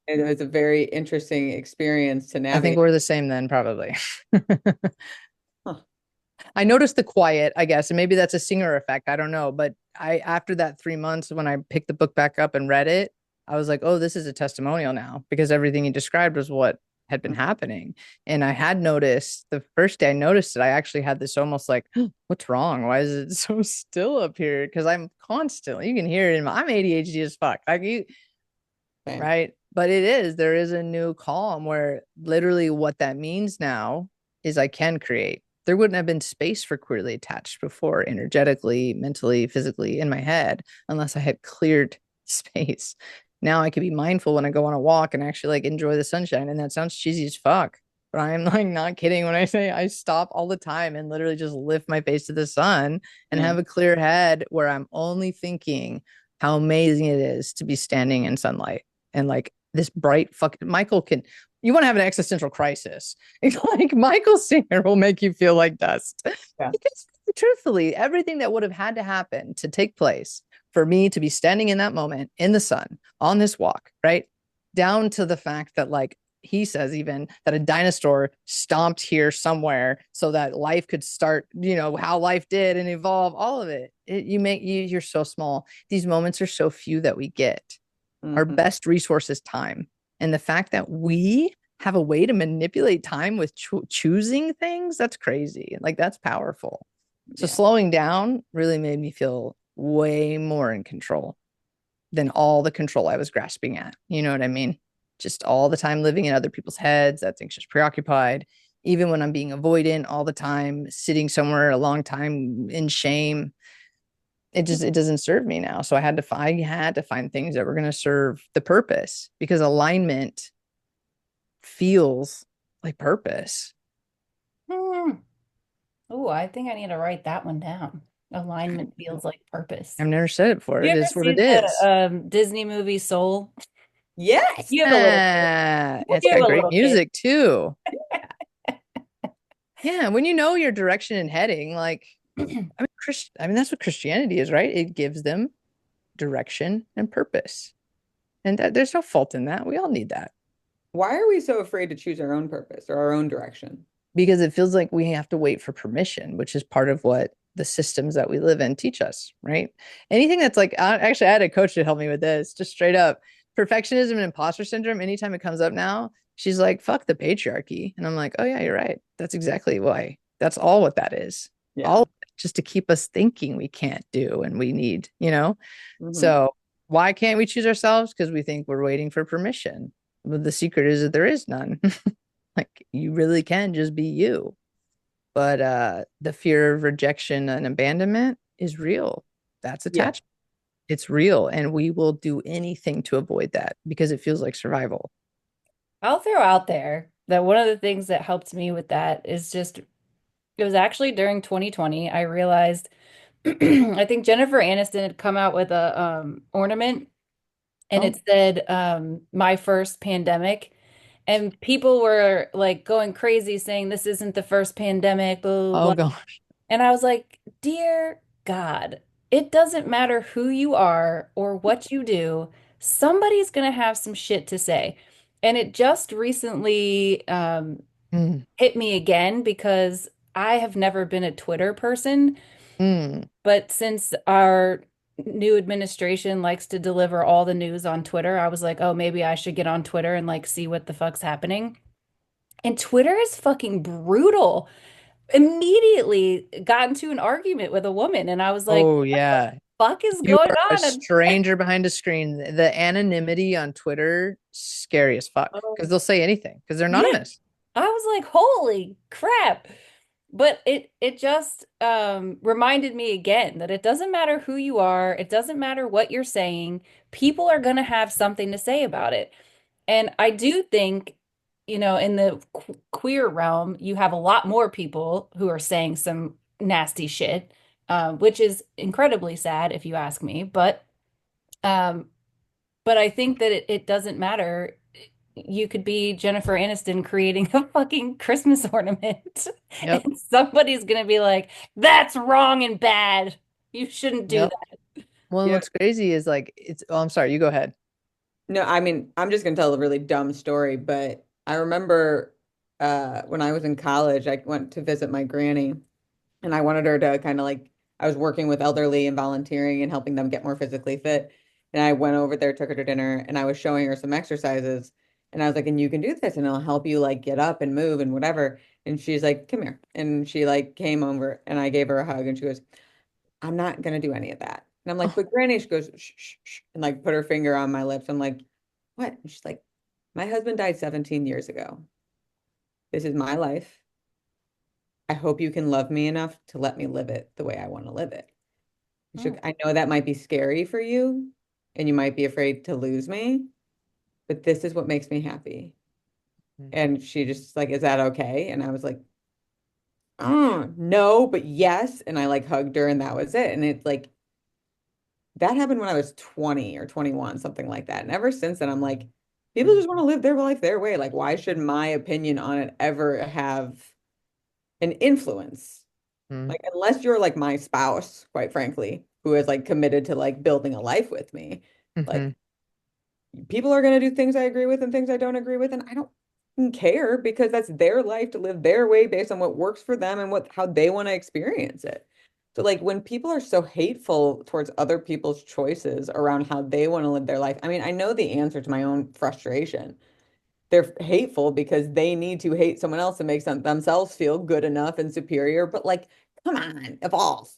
It was a very interesting experience to I think navigate. we're the same then, probably. Huh. I noticed the quiet, I guess, and maybe that's a Singer effect. I don't know. But I, after that 3 months, when I picked the book back up and read it, I was like, oh, this is a testimonial now because everything he described was what had been happening. And I had noticed the first day I noticed it, I actually had this almost like, what's wrong? Why is it so still up here? Because I'm constantly, you can hear it in my, I'm ADHD as fuck. Like you, Same. right? But it is, there is a new calm where literally what that means now is I can create. There wouldn't have been space for queerly attached before, energetically, mentally, physically in my head, unless I had cleared space. Now I could be mindful when I go on a walk and actually like enjoy the sunshine. And that sounds cheesy as fuck. But I'm like not kidding when I say I stop all the time and literally just lift my face to the sun and Yeah. have a clear head where I'm only thinking how amazing it is to be standing in sunlight and like this bright fucking Michael can, you want to have an existential crisis. It's like Michael Singer will make you feel like dust. Yeah. Because truthfully, everything that would have had to happen to take place for me to be standing in that moment in the sun on this walk, right? Down to the fact that like he says even that a dinosaur stomped here somewhere so that life could start, you know, how life did and evolve, all of it. You make you're so small. These moments are so few that we get. Our Mhm. best resource is time. And the fact that we have a way to manipulate time with choosing things, that's crazy. Like that's powerful. So Yeah. slowing down really made me feel way more in control than all the control I was grasping at. You know what I mean? Just all the time living in other people's heads, that's anxious, preoccupied. Even when I'm being avoidant all the time, sitting somewhere a long time in shame, it doesn't serve me now. So I had to find things that were going to serve the purpose because alignment feels like purpose. Hmm. Oh, I think I need to write that one down. Alignment feels like purpose. I've never said it before. You It ever is what see it the is. Disney movie Soul? Yes. You have a little kid. Yeah, it's You have got a great little kid. music too. Yeah, when you know your direction and heading, like I mean that's what Christianity is, right? It gives them direction and purpose. And that there's no fault in that. We all need that Why are we so afraid to choose our own purpose or our own direction? because it feels like we have to wait for permission, which is part of what the systems that we live in teach us, right? Anything that's like, actually, I had a coach to help me with this, just straight up perfectionism and imposter syndrome. Anytime it comes up now, she's like, fuck the patriarchy. And I'm like, oh, yeah, you're right. That's exactly why. That's all what that is. Yeah. All just to keep us thinking we can't do and we need, you know? Hmm. So why can't we choose ourselves? Because we think we're waiting for permission. But the secret is that there is none. Like you really can just be you. But the fear of rejection and abandonment is real. That's Yeah. attachment. It's real. And we will do anything to avoid that because it feels like survival. I'll throw out there that one of the things that helped me with that is just, it was actually during 2020, I realized I think Jennifer Aniston had come out with a ornament and Oh, it said my first pandemic. And people were like going crazy saying this isn't the first pandemic, blah, oh blah, blah. gosh. And I was like, dear God, it doesn't matter who you are or what you do, somebody's going to have some shit to say. And it just recently Mm, hit me again because I have never been a Twitter person, mm, but since our new administration likes to deliver all the news on Twitter, I was like, oh, maybe I should get on Twitter and like see what the fuck's happening. And Twitter is fucking brutal. Immediately got into an argument with a woman, and I was like, oh yeah. fuck is You going are a on? And stranger behind a screen. The anonymity on Twitter, scary as fuck. Because oh, they'll say anything because they're yeah, anonymous. I was like, holy crap. But it just reminded me again that it doesn't matter who you are, it doesn't matter what you're saying, people are going to have something to say about it. And I do think, in the queer realm, you have a lot more people who are saying some nasty shit, which is incredibly sad if you ask me. Um, but I think that it doesn't matter. You could be Jennifer Aniston creating a fucking Christmas ornament, Yep. and somebody's gonna be like, "That's wrong and bad. You shouldn't do Yep. that." Well, Yeah. what's crazy is like it's oh, I'm sorry, you go ahead. No, I mean, I'm just gonna tell a really dumb story, but I remember when I was in college, I went to visit my granny and I wanted her to kind of like I was working with elderly and volunteering and helping them get more physically fit. And I went over there, took her to dinner, and I was showing her some exercises. And I was like, and you can do this and it'll help you like get up and move and whatever. And she's like, come here. And she like came over and I gave her a hug and she goes, I'm not gonna do any of that. And I'm like, Oh, but Granny, she goes, shh, shh, shh, and like put her finger on my lips. I'm like, what? And she's like, my husband died 17 years ago. This is my life. I hope you can love me enough to let me live it the way I want to live it. And Oh. I know that might be scary for you and you might be afraid to lose me, but this is what makes me happy. And she just like, is that okay? And I was like, no, but yes. And I like hugged her and that was it. And it's like, that happened when I was 20 or 21, something like that. And ever since then, I'm like, people just want to live their life their way. Like, why should my opinion on it ever have an influence? mm-hmm. Like, unless you're like my spouse, quite frankly, who is like committed to like building a life with me, like people are going to do things I agree with and things I don't agree with. And I don't care because that's their life to live their way based on what works for them and what how they want to experience it. So like when people are so hateful towards other people's choices around how they want to live their life, I mean, I know the answer to my own frustration. They're hateful because they need to hate someone else to make themselves feel good enough and superior. But like, come on, evolve.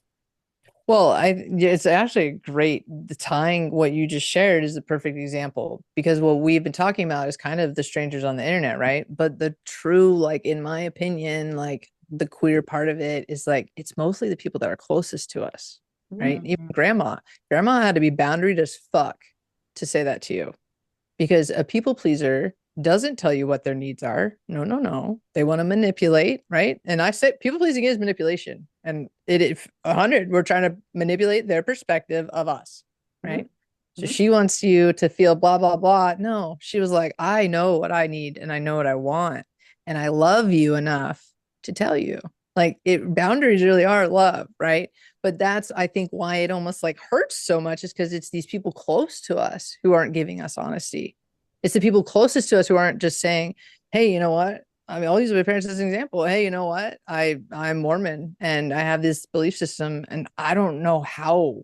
Well, yeah, it's actually great. The tying what you just shared is the perfect example because what we've been talking about is kind of the strangers on the internet, right? But the true, like, in my opinion, like the queer part of it is like it's mostly the people that are closest to us, right? Even Mhm. grandma. Grandma had to be boundaried as fuck to say that to you because a people pleaser doesn't tell you what their needs are. No, no, no. They want to manipulate, right? And I say people pleasing is manipulation. And it if 100 we're trying to manipulate their perspective of us, Mhm. right? So Mhm. she wants you to feel blah blah blah. No, she was like, I know what I need and I know what I want and I love you enough to tell you. Like it boundaries really are love, right? But that's I think why it almost like hurts so much is because it's these people close to us who aren't giving us honesty. It's the people closest to us who aren't just saying, hey, you know what? I mean, I'll use my parents as an example. Hey, you know what? I'm Mormon and I have this belief system and I don't know how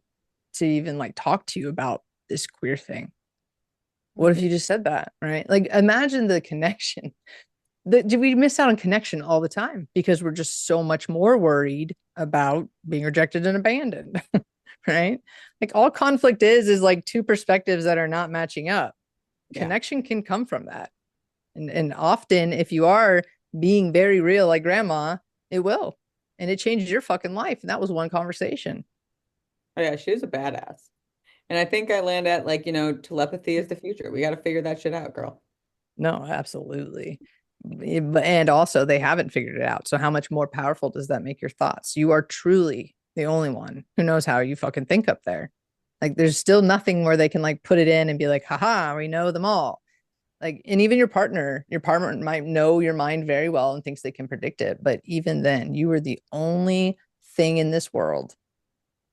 to even like talk to you about this queer thing. What if you just said that, right? Like imagine the connection. We miss out on connection all the time because we're just so much more worried about being rejected and abandoned, right? Like all conflict is like two perspectives that are not matching up. Yeah. Connection can come from that. And often if you are being very real like grandma, it will. And it changes your fucking life. And that was one conversation. Oh yeah, she's a badass. And I think I land at like, telepathy is the future. We got to figure that shit out, girl. No, absolutely. And also they haven't figured it out. So how much more powerful does that make your thoughts? You are truly the only one who knows how you fucking think up there. Like there's still nothing where they can like put it in and be like, haha, we know them all. Like, and even your partner might know your mind very well and thinks they can predict it. But even then, you are the only thing in this world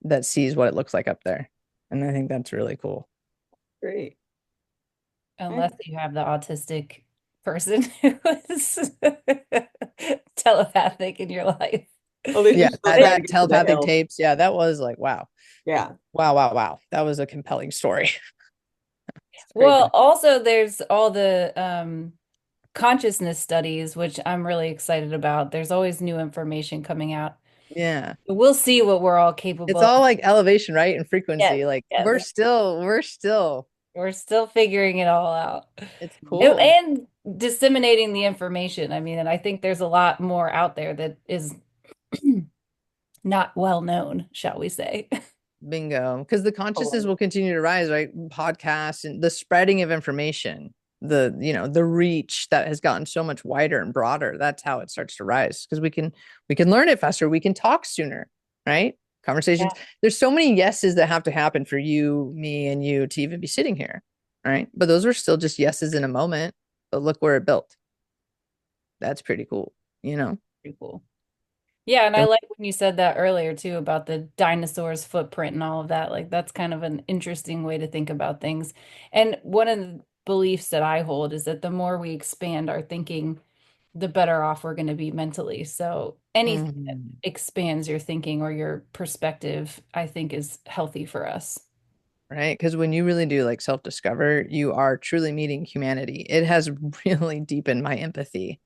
that sees what it looks like up there. And I think that's really cool. Great. I, Unless you have the autistic person who is telepathic in your life. at least Yeah, you're still that, trying to that get to the telepathic hill. tapes. Yeah, that was like, wow, Yeah. wow, wow, wow. That was a compelling story. It's great. Well, also there's all the consciousness studies, which I'm really excited about. There's always new information coming out. Yeah. We'll see what we're all It's capable of. all like elevation, right? And Yes, frequency. Like yes. we're still, We're still figuring it all out. it's And, cool. and disseminating the information. I mean, and I think there's a lot more out there that is not well known, shall we say. Bingo. Because the consciousness Totally. will continue to rise, right? Podcasts and the spreading of information, the reach that has gotten so much wider and broader. That's how it starts to rise. Because we can learn it faster, we can talk sooner, right? Conversations. Yeah. There's so many yeses that have to happen for you, me, and you to even be sitting here. Right. But those are still just yeses in a moment. But look where it built. That's pretty cool, you know? Pretty cool. Yeah, and I Don't- like when you said that earlier too about the dinosaur's footprint and all of that. Like that's kind of an interesting way to think about things. And one of the beliefs that I hold is that the more we expand our thinking, the better off we're going to be mentally. So anything that Mhm. expands your thinking or your perspective, I think is healthy for us. Right? Because when you really do like self-discover, you are truly meeting humanity. It has really deepened my empathy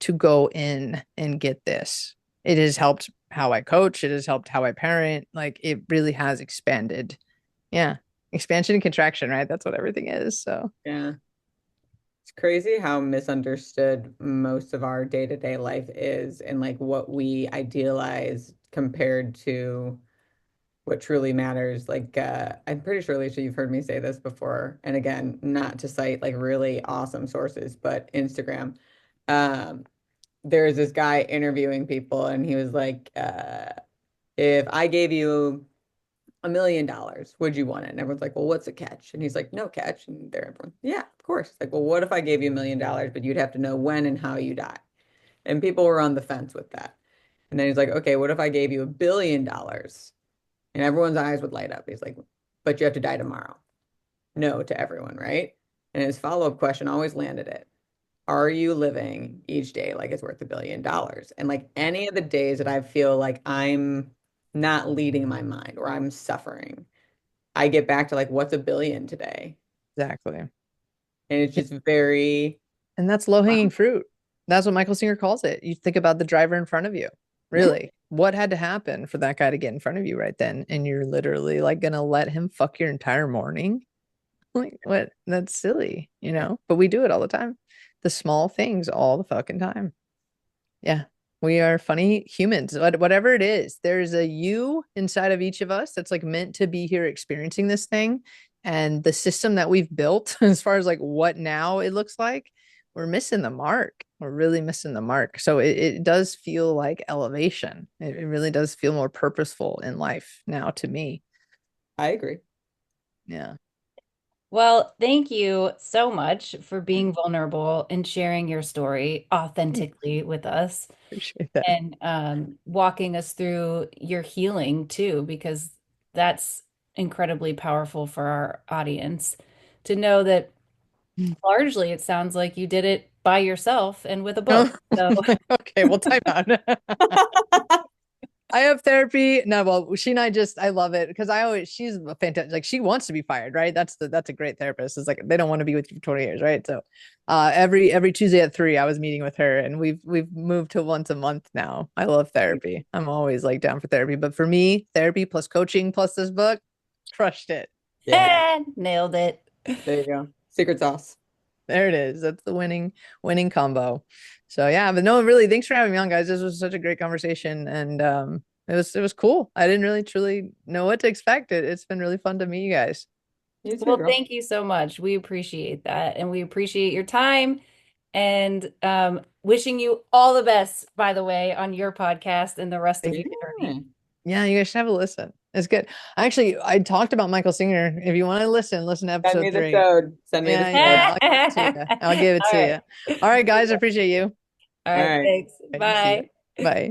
to go in and get this. It has helped how I coach, it has helped how I parent. Like it really has expanded. Yeah. Expansion and contraction, right? That's what everything is. So, Yeah. It's crazy how misunderstood most of our day-to-day life is and like what we idealize compared to what truly matters. Like, I'm pretty sure, Alicia, you've heard me say this before. And again, not to cite like really awesome sources, but Instagram. Um, there's this guy interviewing people, and he was like, if I gave you $1 million, would you want it? And everyone's like, well, what's a catch? And he's like, no catch. And they're everyone, yeah, of course. Like, well, what if I gave you $1 million, but you'd have to know when and how you die? And people were on the fence with that. And then he's like, okay, what if I gave you $1 billion? And everyone's eyes would light up. He's like, but you have to die tomorrow. No to everyone, right? And his follow-up question always landed it. Are you living each day like it's worth $1 billion? And like any of the days that I feel like I'm not leading my mind or I'm suffering, I get back to like, what's a billion today? exactly. And it's just very, And that's low wow, hanging fruit. That's what Michael Singer calls it. You think about the driver in front of you. yeah, Really, what had to happen for that guy to get in front of you right then? And you're literally like gonna let him fuck your entire morning? Like, what? That's silly, you yeah, know? But we do it all the time. The small things all the fucking time. Yeah. We are funny humans. Whatever it is, there's a you inside of each of us that's like meant to be here experiencing this thing. And the system that we've built, as far as like what now it looks like, we're missing the mark. We're really missing the mark. So it does feel like elevation. It really does feel more purposeful in life now to me. I agree. Yeah. Well, thank you so much for being vulnerable and sharing your story authentically with us Appreciate that. and walking us through your healing too, because that's incredibly powerful for our audience to know that largely it sounds like you did it by yourself and with a book. Oh, So, okay. Well, time out. I have therapy. No, well, she and I just, I love it because I always, she's a fantastic, like she wants to be fired, right? That's a great therapist. It's like they don't want to be with you for 20 years, right? So, every Tuesday at 3, I was meeting with her, and we've moved to once a month now. I love therapy. I'm always like down for therapy, but for me, therapy plus coaching plus this book, crushed it. Yeah, nailed it. there you go. Secret sauce. There it is. That's the winning combo. So yeah, but no, really, thanks for having me on, guys. This was such a great conversation, and it was cool. I didn't really truly know what to expect. It's been really fun to meet you guys. You too, Well, girl. thank you so much. We appreciate that. And we appreciate your time and wishing you all the best, by the way, on your podcast and the rest of Thank your you. Yeah. journey. Yeah, you guys should have a listen. It's good. Actually, I talked about Michael Singer. If you want to listen to Send me episode the 3. code. Send me the Yeah, code. yeah. I'll give it to you. I'll give it All to right. you. All right, guys. I appreciate you. All All right. right. Thanks. Okay, see ya. Bye. Bye.